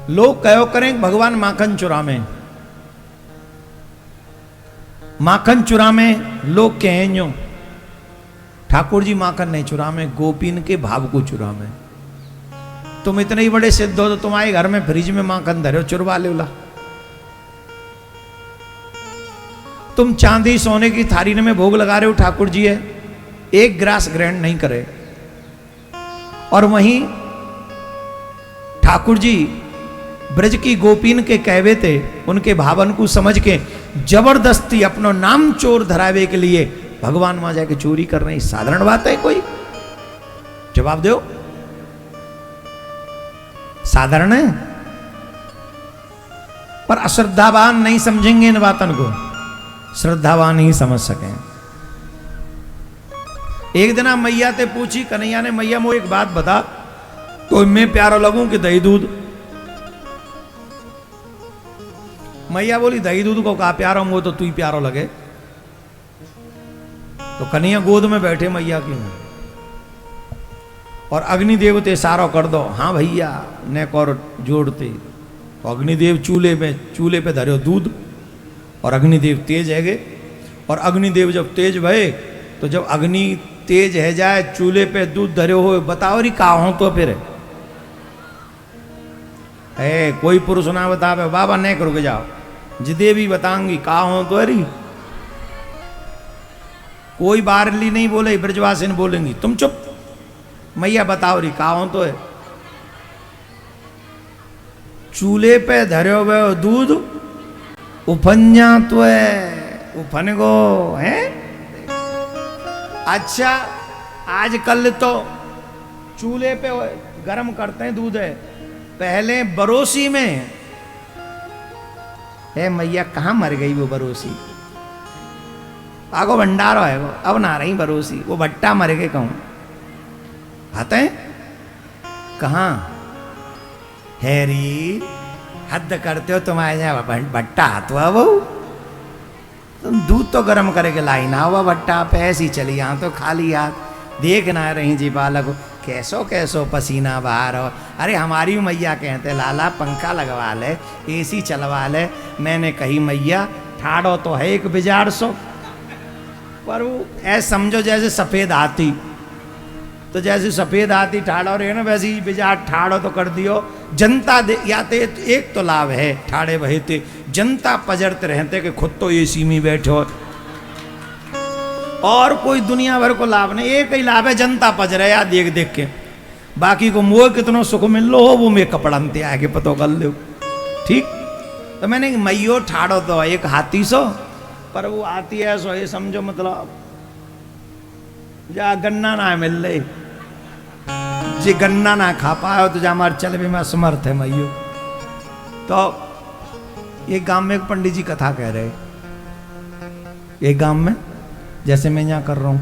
लोग कहो करें भगवान माखन चुरामे, माखन चुरामे लोग कहें यो ठाकुर जी माखन नहीं चुरामे, गोपीन के भाव को चुरामे। तुम इतने ही बड़े सिद्ध हो तो तुम्हारे घर में फ्रिज में माखन धरे हो, चुरवा ले उला। तुम चांदी सोने की थाली में भोग लगा रहे हो, ठाकुर जी है एक ग्रास ग्रहण नहीं करे, और वहीं ठाकुर जी ब्रज की गोपीन के कहवे थे, उनके भावन को समझ के जबरदस्ती अपनो नाम चोर धरावे के लिए भगवान वहां जाके चोरी कर रहे हैं। साधारण बात है? कोई जवाब दो, साधारण है? पर अश्रद्धावान नहीं समझेंगे इन बातों को, श्रद्धावान ही समझ सके। एक दिन मैया ते पूछी, कन्हैया ने, मैया मो एक बात बता, तो मैं प्यारो लगूं कि दही दूध? मैया बोली दही दूध को कहा प्यारो, वो तो तू ही प्यारो लगे। तो कन्हैया गोद में बैठे मैया की, और अग्निदेव ते सारो कर दो, हाँ भैया ने कर जोड़ते। तो अग्निदेव चूल्हे पे धरे दूध, और अग्निदेव तेज है गए, और अग्निदेव जब तेज भये तो जब अग्नि तेज है जाए, चूल्हे पे दूध धरे हो, बताओ री का हो तो फिर है कोई पुरुष ना बतावे, बाबा नहीं करोगे जाओ, जिदे भी बताऊंगी का हो तो अरी। कोई बारली नहीं बोले, ब्रजवासी ने बोलेंगी तुम चुप, मैया बताओ री का हो तो है। चूल्हे पे धरे हुए दूध उफन्या तो है, उफन गो है। अच्छा आजकल तो चूल्हे पे गरम करते हैं दूध है, पहले बरोसी में है। मैया कहाँ मर गई वो बरोसी? आगो भंडारो है वो, अब ना रही बरोसी, वो भट्टा मर गए कहूँ आते हैं कहाँ? हैरी हद करते हो तुम्हारे यहाँ भट्टा हाथ हुआ वो, तुम दूध तो गर्म करके लाई ना हुआ भट्टा पे, ऐसी चली यहाँ तो खाली हाथ देख ना रही जी बालक कैसो कैसो पसीना बाहर हो। अरे हमारी मैया कहते लाला पंखा लगवा ले, एसी चलवा ले। मैंने कही मैया ठाड़ो तो है एक बिजार सो, पर वो ऐसे समझो जैसे सफेद हाथी, तो जैसे सफेद हाथी ठाड़ो रहे ना, वैसे ही बिजार ठाड़ो तो कर दियो। जनता या तो एक तो लाभ है ठाड़े बहेते, जनता पजरते रहते कि खुद तो एसी में बैठो, और कोई दुनिया भर को लाभ नहीं, एक ही लाभ है जनता पजरे या देख देख के, बाकी को मोह कितनो सुख मिल लो हो वो मैं कपड़नते आगे पतो कर लो। ठीक, तो मैंने मैयो ठाड़ो तो एक हाथी सो, पर वो आती है सो ये समझो मतलब जा गन्ना ना मिल रही, जे गन्ना ना खा पाओ तो जा हमारे चल भी मैं समर्थ है मैयो। तो ये गांव में एक पंडित जी कथा कह रहे, एक गांव में जैसे मैं यहाँ कर रहा हूँ,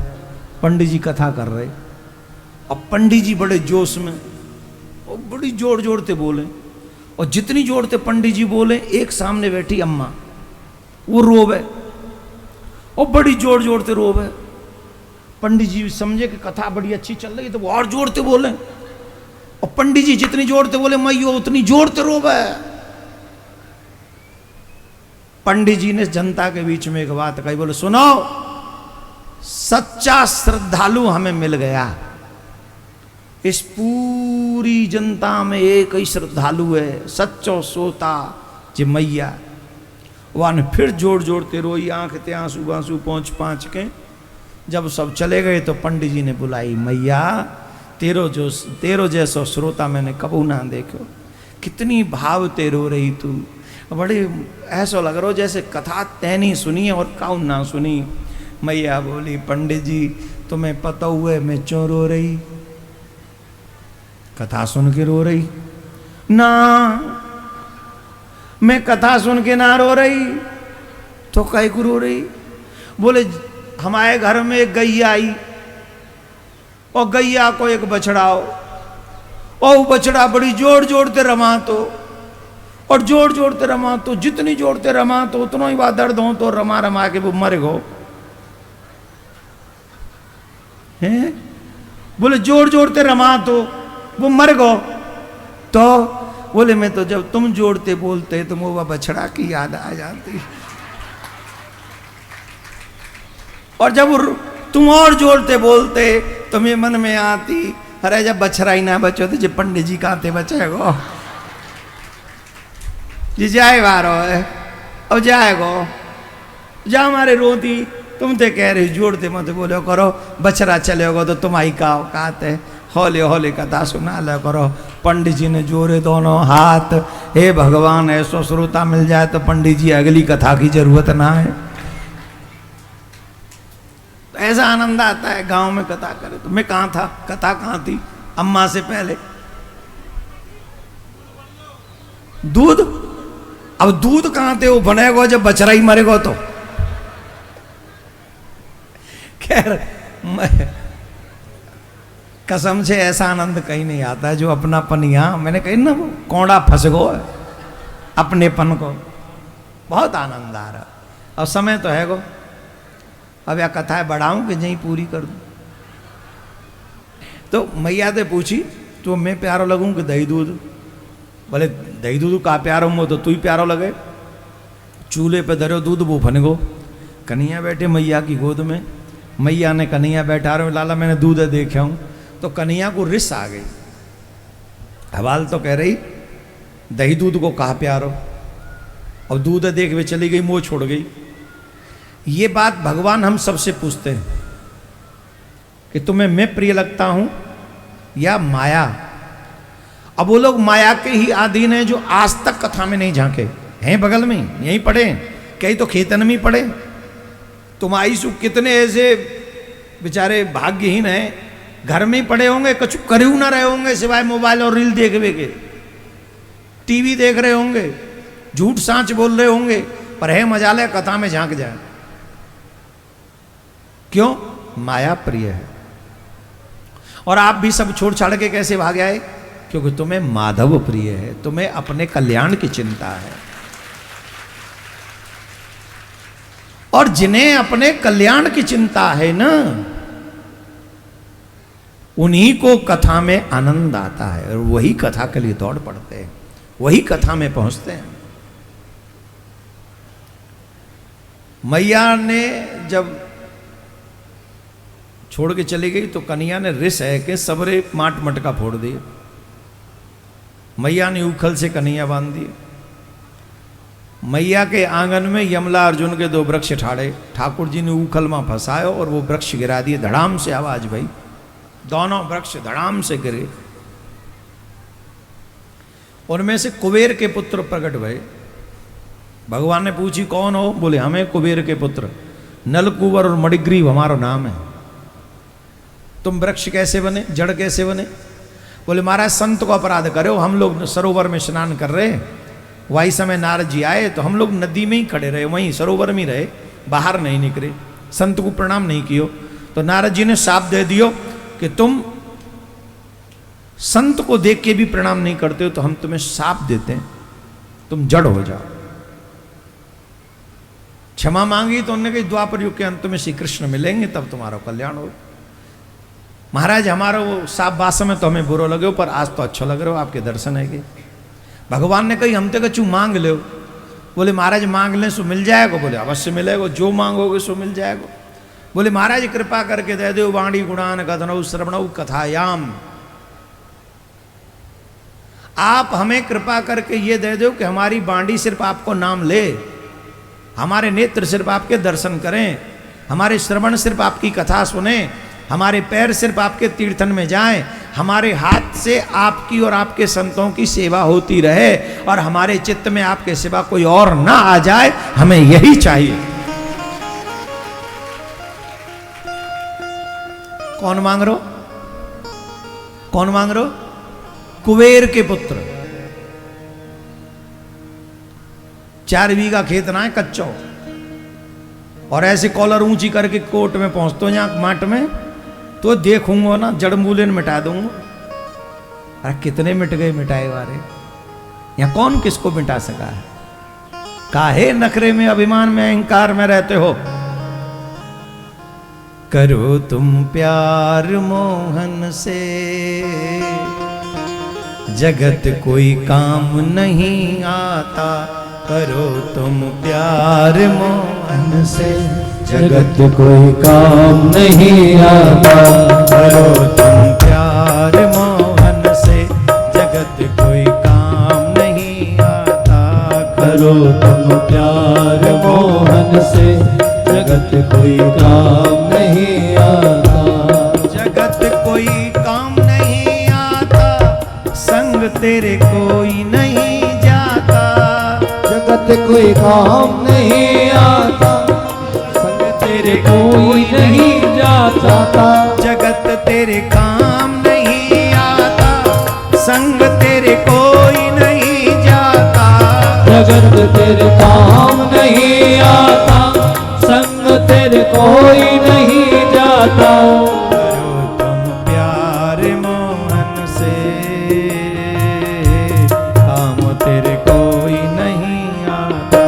पंडित जी कथा कर रहे, अब पंडित जी बड़े जोश में और बड़ी जोर जोर से बोले, और जितनी जोर से पंडित जी बोले, एक सामने बैठी अम्मा वो रोवे, और बड़ी जोर जोर से रोवे। पंडित जी समझे कि कथा बड़ी अच्छी चल रही है, तो वो और जोर से बोले, और पंडित जी जितनी जोर से बोले मैयो उतनी जोर से रोवे। पंडित जी ने जनता के बीच में एक बात कही, बोले सुनो, सच्चा श्रद्धालु हमें मिल गया, इस पूरी जनता में एक ही श्रद्धालु है, सच्चो सोता जे मैया। वह फिर जोर जोर ते रोई, आंख ते आंसू आंसू पहुंच के जब सब चले गए तो पंडित जी ने बुलाई, मैया तेरो जैसो श्रोता मैंने कबू ना देखो, कितनी भाव ते रो रही तू, बड़े ऐसा लग रहा हो जैसे कथा तैनी सुनी और काउ ना सुनी। मैया बोली, पंडित जी तुम्हें पता हुए मैं क्यों रो रही? कथा सुन के रो रही ना, मैं कथा सुन के ना रो रही तो काहे को रो रही? बोले हमारे घर में एक गैया आई, और गैया को एक बछड़ा हो, और वो बछड़ा बड़ी जोर जोर से रमा तो, और जोर जोर से रमा तो, जितनी जोर से रमा तो उतना ही बात दर्द हो, तो रमा रमा के वो मर गो है। बोले जोर जोर से रमा तो वो मर गो, तो बोले मैं तो जब तुम जोड़ते बोलते तो वो बछड़ा की याद आ जाती, और जब तुम और जोड़ते बोलते तो मेरे मन में आती, अरे जब बछड़ा ही ना बचो तो जब पंडित जी कहते बचेगो जी जाए बारो है, अब जाएगो जा हमारे रोती, तुम ते कह रही जोड़ते मत बोलो करो, बछड़ा चलेगो तो तुम्हारी का औकात है, हौले हौले कथा सुना लो करो। पंडित जी ने जोड़े दोनों हाथ, हे भगवान ऐसो श्रोता मिल जाए तो पंडित जी अगली कथा की जरूरत ना है। तो ऐसा आनंद आता है गांव में कथा करे। तो मैं कहाँ था, कथा कहाँ थी, अम्मा से पहले दूध, अब दूध कहाँ थे, वो बनेगा जब बछड़ा ही मरेगा तो। खैर कसम से ऐसा आनंद कहीं नहीं आता जो अपनापन यहाँ, मैंने कही ना वो कौड़ा फंस गो अपनेपन को, बहुत आनंद आ रहा। अब समय तो है गो, अब या कथाएं बढ़ाऊं कि नहीं पूरी कर दूं। तो मैया से पूछी तो मैं प्यारो लगूं कि दही दूध, बोले दही दूध का प्यारो मो तो तू ही प्यारो लगे। चूल्हे पे धरो दूध वो फनगो, कन्हैया बैठे मैया की गोद में, मैया ने कन्हैया बैठा रहे, लाला मैंने दूध देखा हूं, तो कन्हैया को रिस आ गई। हवाल तो कह रही दही दूध को कहा प्यारो, और दूध देख वे चली गई, मोह छोड़ गई। ये बात भगवान हम सबसे पूछते हैं कि तुम्हें मैं प्रिय लगता हूं या माया। अब वो लोग माया के ही अधीन हैं जो आज तक कथा में नहीं झांके हैं, बगल में यहीं पढ़े, कहीं तो खेतन में पढ़े। तुम आईसु कितने ऐसे बेचारे भाग्यहीन हैं, घर में ही पड़े होंगे, कुछ करे ना रहे होंगे सिवाय मोबाइल और रील देखने के, टीवी देख रहे होंगे, झूठ सांच बोल रहे होंगे, पर है मजाले कथा में झांक जाए। क्यों? माया प्रिय है। और आप भी सब छोड़ छाड़ के कैसे भाग आए? क्योंकि तुम्हें माधव प्रिय है, तुम्हें अपने कल्याण की चिंता है। और जिन्हें अपने कल्याण की चिंता है ना, उन्हीं को कथा में आनंद आता है, और वही कथा के लिए दौड़ पड़ते हैं, वही कथा में पहुंचते हैं। मैया ने जब छोड़ के चली गई तो कन्हैया ने रिस है कि सबरे माट मटका फोड़ दिए। मैया ने उखल से कन्हैया बांध दिए। मैया के आंगन में यमला अर्जुन के 2 वृक्ष ठाड़े, ठाकुर जी ने उखल में फंसाए और वो वृक्ष गिरा दिए। धड़ाम से आवाज भाई, दोनों वृक्ष धड़ाम से गिरे। उनमें से कुबेर के पुत्र प्रकट भये। भगवान ने पूछी कौन हो? बोले हमें कुबेर के पुत्र, नलकुबर और मणिग्रीव हमारा नाम है। तुम वृक्ष कैसे बने, जड़ कैसे बने? बोले महाराज संत को अपराध करो, हम लोग सरोवर में स्नान कर रहे, वही समय नारद जी आए तो हम लोग नदी में ही खड़े रहे, वहीं सरोवर में रहे, बाहर नहीं निकले, संत को प्रणाम नहीं कियो। तो नारद जी ने शाप दे दियो कि तुम संत को देख के भी प्रणाम नहीं करते हो तो हम तुम्हें शाप देते हैं, तुम जड़ हो जाओ। क्षमा मांगी तो उन्होंने कही द्वापर युग के अंत में श्री कृष्ण मिलेंगे तब तुम्हारा कल्याण हो। महाराज हमारा वो साफ बात में तो हमें बुरा लगे, पर आज तो अच्छा लग रहा हो, आपके दर्शन है कि। भगवान ने कही हम तो कचू मांग लो। बोले महाराज मांग लें सो मिल जाएगा? बोले अवश्य मिलेगा, जो मांगोगे सो मिल जाएगा। बोले महाराज कृपा करके दे दो वाणी गुणान कथनऊ श्रवणऊ कथायाम, आप हमें कृपा करके ये दे दो कि हमारी बाणी सिर्फ आपको नाम ले, हमारे नेत्र सिर्फ आपके दर्शन करें, हमारे श्रवण सिर्फ आपकी कथा सुने, हमारे पैर सिर्फ आपके तीर्थन में जाएं, हमारे हाथ से आपकी और आपके संतों की सेवा होती रहे, और हमारे चित्त में आपके सिवा कोई और ना आ जाए, हमें यही चाहिए। कौन मांग रहे हो? कौन मांग रहे हो? कुबेर के पुत्र। 4 बीघा खेत ना है कच्चो, और ऐसे कॉलर ऊंची करके कोर्ट में पहुंचते हो यहाँ माट में, तो देखूंगा ना जड़मूले मिटा दूंगा। अरे कितने मिट गए मिटाए वाले, यहाँ कौन किसको मिटा सका है? काहे नखरे में, अभिमान में, अहंकार में रहते हो? करो तुम प्यार मोहन से, जगत कोई काम नहीं आता, करो तुम प्यार मोहन से। जगत कोई काम नहीं आता, करो तुम प्यार मोहन से। जगत कोई काम नहीं आता, करो तुम प्यार मोहन से। जगत कोई काम नहीं आता, जगत कोई काम नहीं आता, संग तेरे कोई नहीं जाता। जगत कोई काम नहीं आता, संग तेरे कोई नहीं जाता। जगत तेरे काम नहीं आता, संग तेरे कोई नहीं जाता। जगत तेरे काम नहीं आता, संग तेरे कोई नहीं जाता। करो तुम प्यार मोहन से, काम तेरे कोई नहीं आता।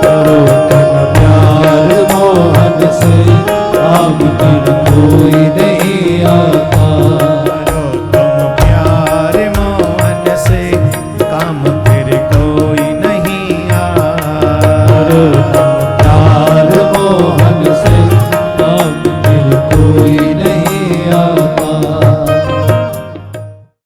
करो तुम प्यार मोहन से, काम तेरे